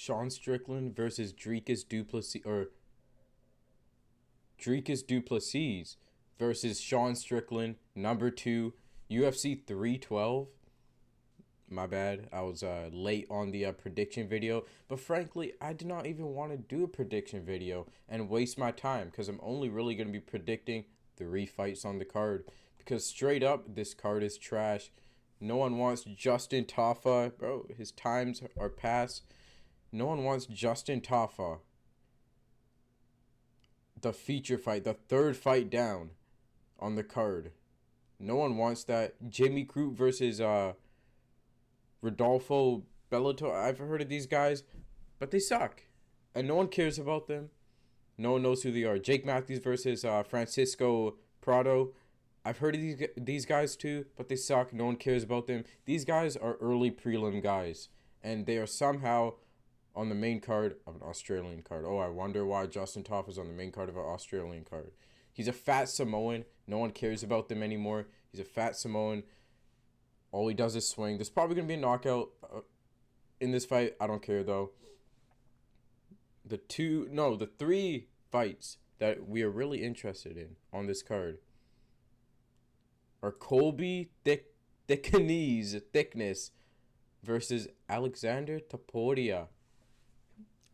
Sean Strickland versus Dricus Duplessis versus Sean Strickland, number 2, UFC 312. My bad, I was late on the prediction video, but frankly, I did not even want to do a prediction video and waste my time because I'm only really going to be predicting 3 fights on the card because straight up, this card is trash. No one wants Justin Tafa, bro. His times are past. No one wants Justin Tafa. The feature fight, the 3rd fight down on the card. No one wants that. Jimmy Crute versus Rodolfo Bellator. I've heard of these guys, but they suck. And no one cares about them. No one knows who they are. Jake Matthews versus Francisco Prado. I've heard of these guys too, but they suck. No one cares about them. These guys are early prelim guys, and they are somehow on the main card of an Australian card. Oh, I wonder why Justin Toff is on the main card of an Australian card. He's a fat Samoan. No one cares about them anymore. He's a fat Samoan. All he does is swing. There's probably going to be a knockout in this fight. I don't care, though. The 3 fights that we are really interested in on this card are Colby Thickness versus Alexander Topuria.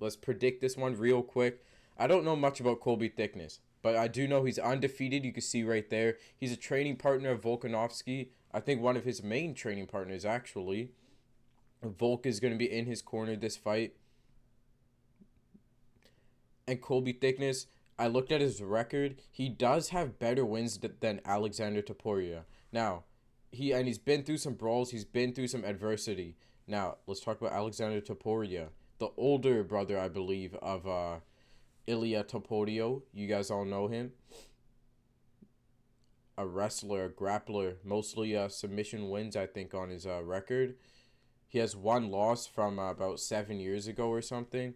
Let's predict this one real quick. I don't know much about Colby Thickness, but I do know he's undefeated. You can see right there. He's a training partner of Volkanovski. I think one of his main training partners, actually. Volk is going to be in his corner this fight. And Colby Thickness, I looked at his record. He does have better wins than Alexander Topuria. Now, he's been through some brawls. He's been through some adversity. Now, let's talk about Alexander Topuria, the older brother, I believe, of Ilia Topuria. You guys all know him. A wrestler, a grappler, mostly submission wins, I think, on his record. He has one loss from about 7 years ago or something,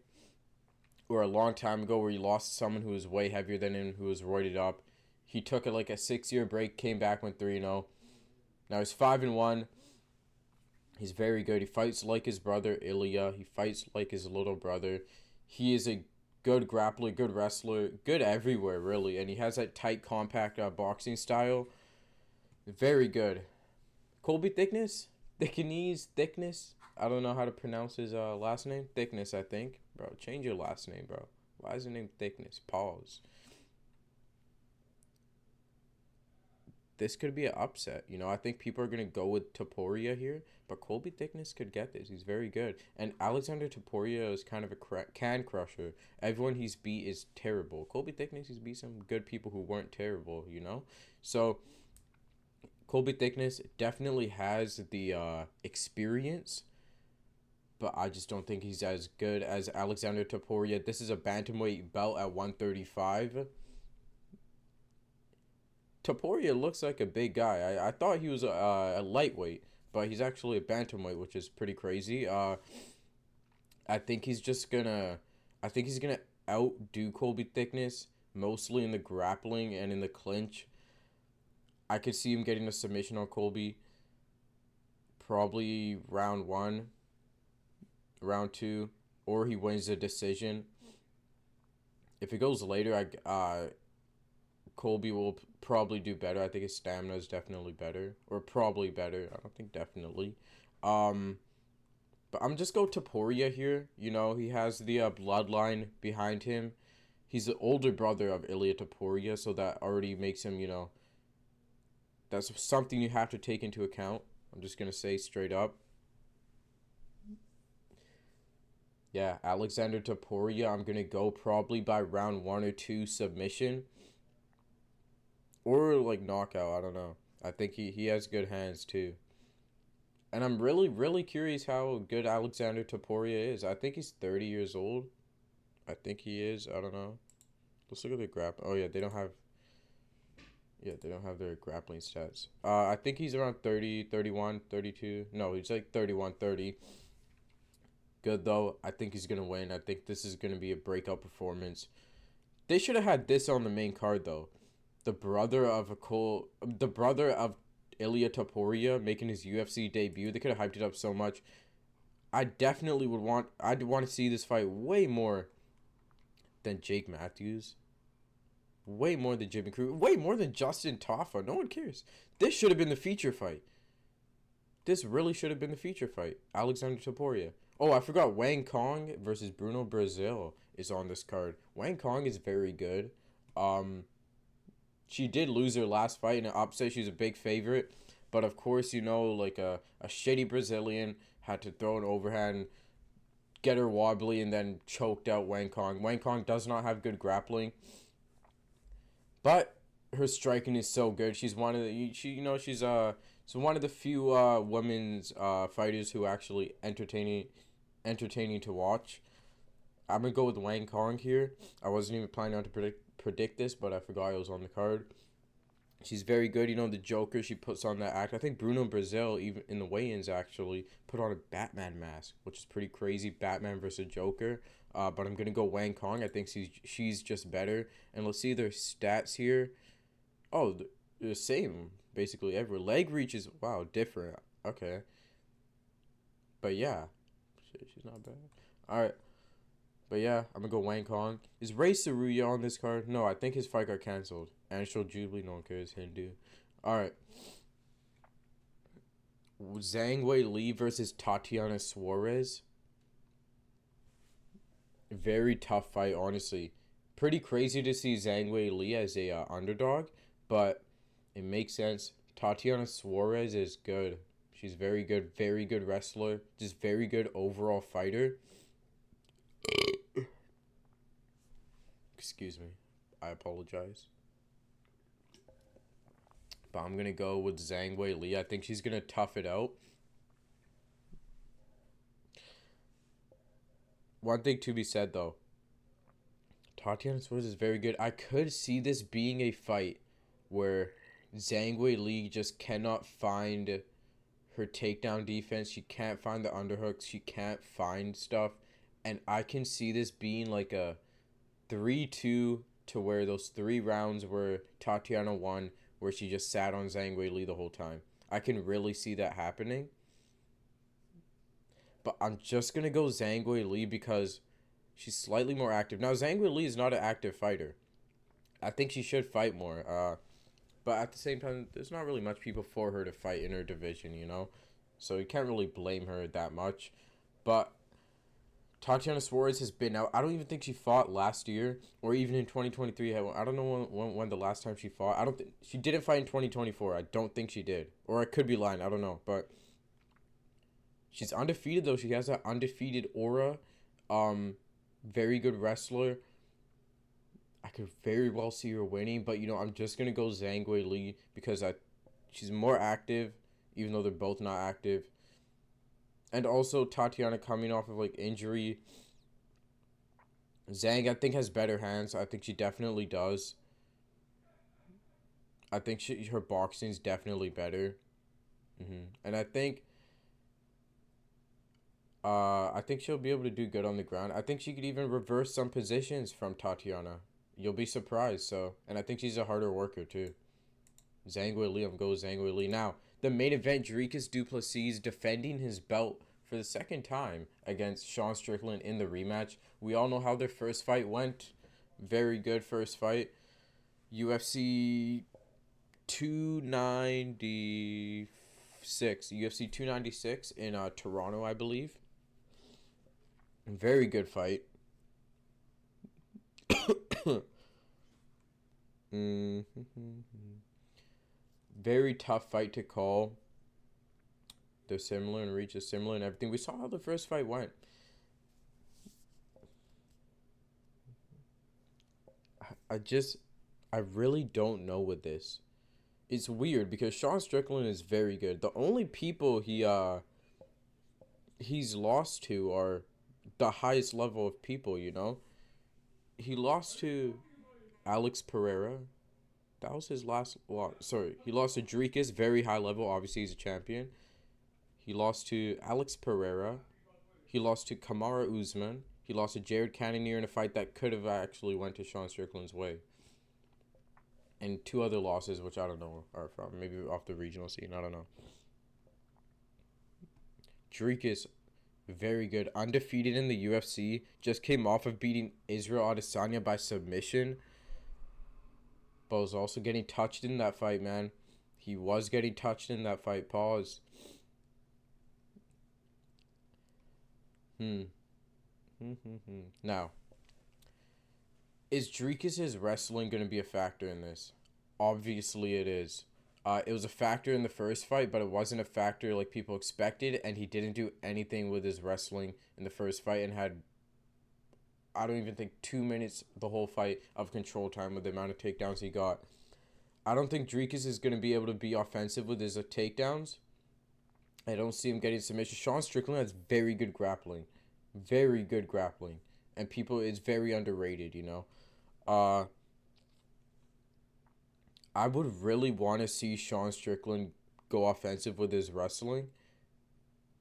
or a long time ago, where he lost to someone who was way heavier than him, who was roided up. He took a 6-year break, came back, went 3-0. Now he's 5-1. He's very good. He fights like his brother Ilya. He fights like his little brother. He is a good grappler, good wrestler, good everywhere, really. And he has that tight, compact boxing style. Very good. Colby Thickness? Thickness? I don't know how to pronounce his last name. Thickness, I think. Bro, change your last name, bro. Why is your name Thickness? Pause. This could be an upset. I think people are going to go with Topuria here, but Colby Thickness could get this. He's very good. And Alexander Topuria is kind of a can crusher. Everyone he's beat is terrible. Colby Thickness, he's beat some good people who weren't terrible, So, Colby Thickness definitely has the experience, but I just don't think he's as good as Alexander Topuria. This is a bantamweight belt at 135. Topuria looks like a big guy. I thought he was a lightweight, but he's actually a bantamweight, which is pretty crazy. I think he's gonna outdo Colby Thickness, mostly in the grappling and in the clinch. I could see him getting a submission on Colby, probably round 1, round 2, or he wins the decision. If it goes later, Colby will probably do better. I think his stamina is definitely better, or probably better. I don't think definitely. But I'm just going Topuria here. He has the bloodline behind him. He's the older brother of Ilia Topuria, so that already makes him, that's something you have to take into account. I'm just going to say straight up. Yeah, Alexander Topuria, I'm going to go probably by round 1 or 2 submission. Or knockout, I don't know. I think he has good hands too. And I'm really, really curious how good Alexander Topuria is. I think he's 30 years old. I think he is. I don't know. Let's look at the grappling. Oh, yeah, they don't have their grappling stats. I think he's around 30, 31, 32. No, he's 31, 30. Good, though. I think he's going to win. I think this is going to be a breakout performance. They should have had this on the main card, though. The brother of Ilia Topuria making his UFC debut. They could have hyped it up so much. I definitely I'd want to see this fight way more than Jake Matthews. Way more than Jimmy Crute. Way more than Justin Taffa. No one cares. This should have been the feature fight. This really should have been the feature fight. Alexander Topuria. Oh, I forgot Wang Kong versus Bruno Brazil is on this card. Wang Kong is very good. Um, she did lose her last fight in an upset. She's a big favorite. But of course, like a shitty Brazilian had to throw an overhand, get her wobbly, and then choked out Wang Kong. Wang Kong does not have good grappling. But her striking is so good. She's one of the she's one of the few women's fighters who actually entertaining to watch. I'm gonna go with Wang Kong here. I wasn't even planning on to predict this, but I forgot it was on the card. She's very good. The Joker, she puts on that act. I think Bruno Brazil, even in the weigh-ins, actually put on a Batman mask, which is pretty crazy. Batman versus Joker. But I'm going to go Wang Kong. I think she's just better. And let's see their stats here. Oh, they're the same, basically, ever. Leg reach is, wow, different. Okay. But yeah, she's not bad. All right. But yeah, I'm going to go Wang Kong. Is Ray Saruya on this card? No, I think his fight got canceled. Anshul Jubilee, no one cares. Hindu. Alright. Zhang Wei Li versus Tatiana Suarez. Very tough fight, honestly. Pretty crazy to see Zhang Wei Li as a underdog, but it makes sense. Tatiana Suarez is good. She's very good wrestler. Just very good overall fighter. Excuse me. I apologize. But I'm going to go with Zhang Wei Li. I think she's going to tough it out. One thing to be said, though. Tatiana Suarez is very good. I could see this being a fight where Zhang Wei Li just cannot find her takedown defense. She can't find the underhooks. She can't find stuff. And I can see this being like a 3-2 to where those 3 rounds where Tatiana won, where she just sat on Zhang Wei Li the whole time. I can really see that happening. But I'm just going to go Zhang Wei Li because she's slightly more active. Now, Zhang Wei Li is not an active fighter. I think she should fight more. But at the same time, there's not really much people for her to fight in her division, So you can't really blame her that much. But Tatiana Suarez has been out. I don't even think she fought last year or even in 2023. I don't know when the last time she fought. I don't think she didn't fight in 2024. I don't think she did. Or I could be lying. I don't know. But she's undefeated, though. She has that undefeated aura. Very good wrestler. I could very well see her winning. But, I'm just going to go Zhang Wei Li because she's more active, even though they're both not active. And also Tatiana coming off of injury. Zhang, I think, has better hands. I think she definitely does. I think her boxing's definitely better. And I think she'll be able to do good on the ground. I think she could even reverse some positions from Tatiana. You'll be surprised. And I think she's a harder worker too. Zhang Wei Li, I'm going Zhang Wei Li. Now, the main event, Dricus du Plessis defending his belt for the second time against Sean Strickland in the rematch. We all know how their first fight went. Very good first fight. UFC 296. UFC 296 in Toronto, I believe. Very good fight. Very tough fight to call. They're similar and reach is similar and everything. We saw how the first fight went. I really don't know with this. It's weird because Sean Strickland is very good. The only people he's lost to are the highest level of people, He lost to Alex Pereira. That was his last loss. Sorry, he lost to Dricus, very high level. Obviously, he's a champion. He lost to Alex Pereira. He lost to Kamaru Usman. He lost to Jared Cannonier in a fight that could have actually went to Sean Strickland's way. And 2 other losses, which I don't know are from. Maybe off the regional scene. I don't know. Dricus, Very good. Undefeated in the UFC. Just came off of beating Israel Adesanya by submission. But was also getting touched in that fight, man. He was getting touched in that fight. Pause. Hmm. Now, is Dricus' wrestling going to be a factor in this? Obviously, it is. It was a factor in the first fight, but it wasn't a factor like people expected, and he didn't do anything with his wrestling in the first fight and had, I don't even think, 2 minutes the whole fight of control time with the amount of takedowns he got. I don't think Dricus is going to be able to be offensive with his takedowns. I don't see him getting submission. Sean Strickland has very good grappling. Very good grappling. And people, it's very underrated, you know. Uh, I would really want to see Sean Strickland go offensive with his wrestling,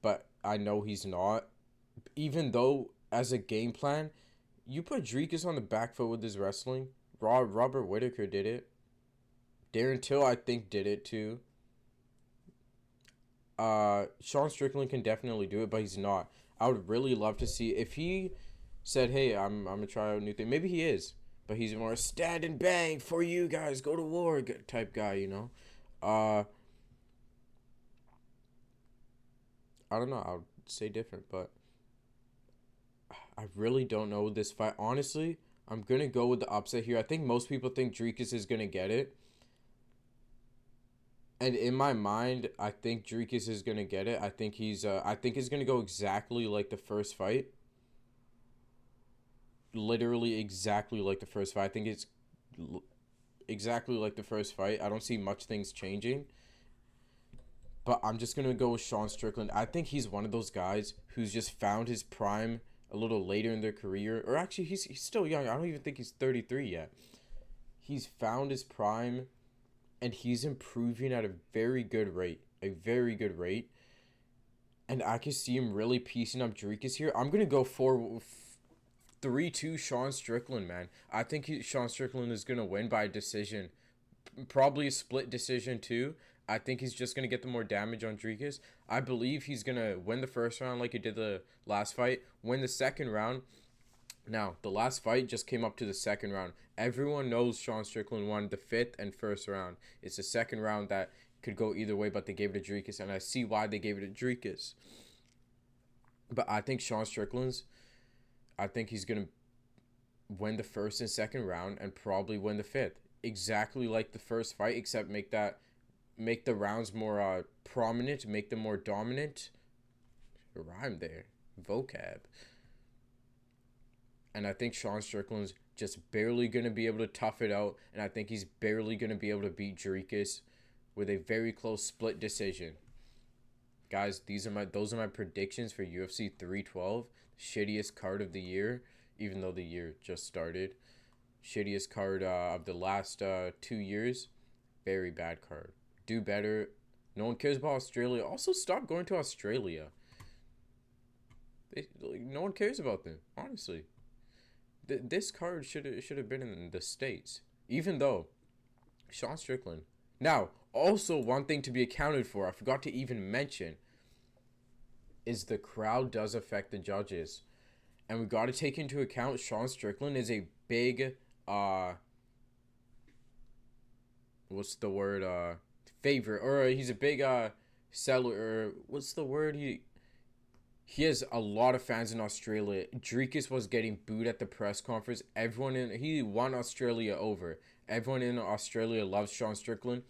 but I know he's not. Even though, as a game plan, you put Dricus on the back foot with his wrestling. Robert Whitaker did it. Darren Till, I think, did it too. Sean Strickland can definitely do it, but he's not. I would really love to see if he said, "Hey, I'm gonna try out a new thing." Maybe he is, but he's more stand and bang for you guys, go to war type guy, you know. Uh, I don't know. I would say different, but I really don't know this fight. Honestly, I'm gonna go with the upset here. I think most people think Dricus is gonna get it. And in my mind, I think Dricus is gonna get it. I think it's gonna go exactly like the first fight. Literally exactly like the first fight. I think it's exactly like the first fight. I don't see much things changing. But I'm just gonna go with Sean Strickland. I think he's one of those guys who's just found his prime a little later in their career. Or actually, he's still young. I don't even think he's 33 yet. He's found his prime, and he's improving at a very good rate. A very good rate. And I can see him really piecing up Dricus here. I'm gonna go for 3-2 Sean Strickland, man. I think Sean Strickland is gonna win by a decision, probably a split decision too. I think he's just gonna get the more damage on Dricus. I believe he's gonna win the first round like he did the last fight. Win the second round. Now the last fight just came up to the second round. Everyone knows Sean Strickland won the fifth and first round. It's the second round that could go either way, but they gave it to Dricus, and I see why they gave it to Dricus. But I think Sean Strickland's. I think he's gonna win the first and second round and probably win the fifth. Exactly like the first fight, except make the rounds more prominent, make them more dominant. Rhyme there, vocab. And I think Sean Strickland's just barely gonna be able to tough it out, and I think he's barely gonna be able to beat Dricus with a very close split decision. Guys, those are my predictions for UFC 312, shittiest card of the year, even though the year just started. Shittiest card of the last 2 years. Very bad card. Do better. No one cares about Australia. Also, stop going to Australia. No one cares about them, honestly. This card should have been in the States. Even though Sean Strickland. Now, also one thing to be accounted for, I forgot to even mention, is the crowd does affect the judges. And we got to take into account Sean Strickland is a big what's the word favorite, or he's a big seller, or what's the word, he has a lot of fans in Australia. Dricus was getting booed at the press conference. He won Australia over. Everyone in Australia loves Sean Strickland.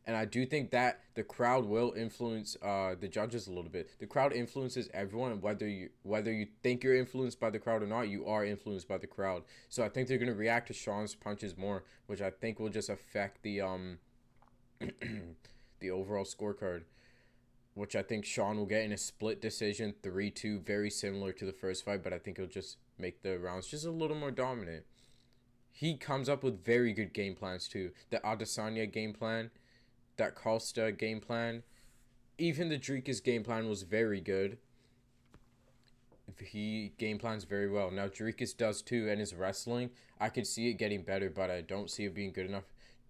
And I do think that the crowd will influence the judges a little bit. The crowd influences everyone, whether you think you're influenced by the crowd or not, you are influenced by the crowd. So I think they're gonna react to Sean's punches more, which I think will just affect the the overall scorecard, which I think Sean will get in a split decision, 3-2, very similar to the first fight, but I think he'll just make the rounds just a little more dominant. He comes up with very good game plans too. The Adesanya game plan, that Costa game plan, even the Dricus game plan was very good. He game plans very well. Now Dricus does too, and his wrestling, I could see it getting better, but I don't see it being good enough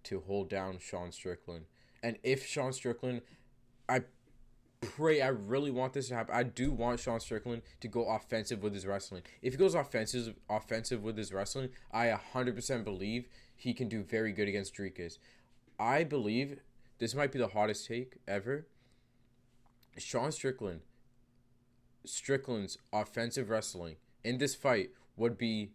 to hold down Sean Strickland. And if Sean Strickland, I pray, I really want this to happen. I do want Sean Strickland to go offensive with his wrestling. If he goes offensive with his wrestling, I 100% believe he can do very good against Dricus. I believe this might be the hottest take ever. Sean Strickland's offensive wrestling in this fight would be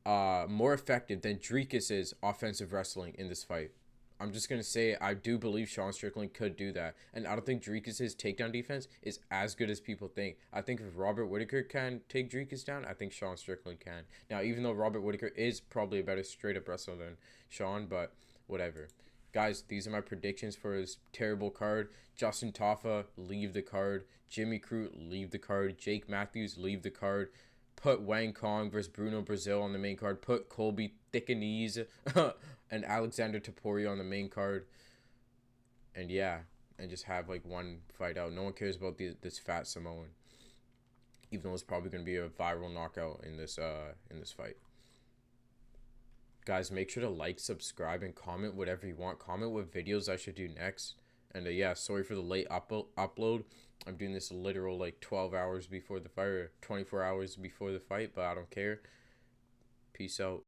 more effective than Dricus's offensive wrestling in this fight. I'm just going to say I do believe Sean Strickland could do that. And I don't think Dricus's takedown defense is as good as people think. I think if Robert Whittaker can take Dricus down, I think Sean Strickland can. Now, even though Robert Whittaker is probably a better straight-up wrestler than Sean, but whatever. Guys, these are my predictions for his terrible card. Justin Taffa, leave the card. Jimmy Crute, leave the card. Jake Matthews, leave the card. Put Wang Kong versus Bruno Brazil on the main card. Put Colby Thickenese and Alexander Topuria on the main card. And yeah, and just have like one fight out. No one cares about this fat Samoan, even though it's probably going to be a viral knockout in this fight. Guys, make sure to like, subscribe, and comment whatever you want. Comment what videos I should do next. And yeah, sorry for the late upload. I'm doing this literal like 12 hours before the fight or 24 hours before the fight, but I don't care. Peace out.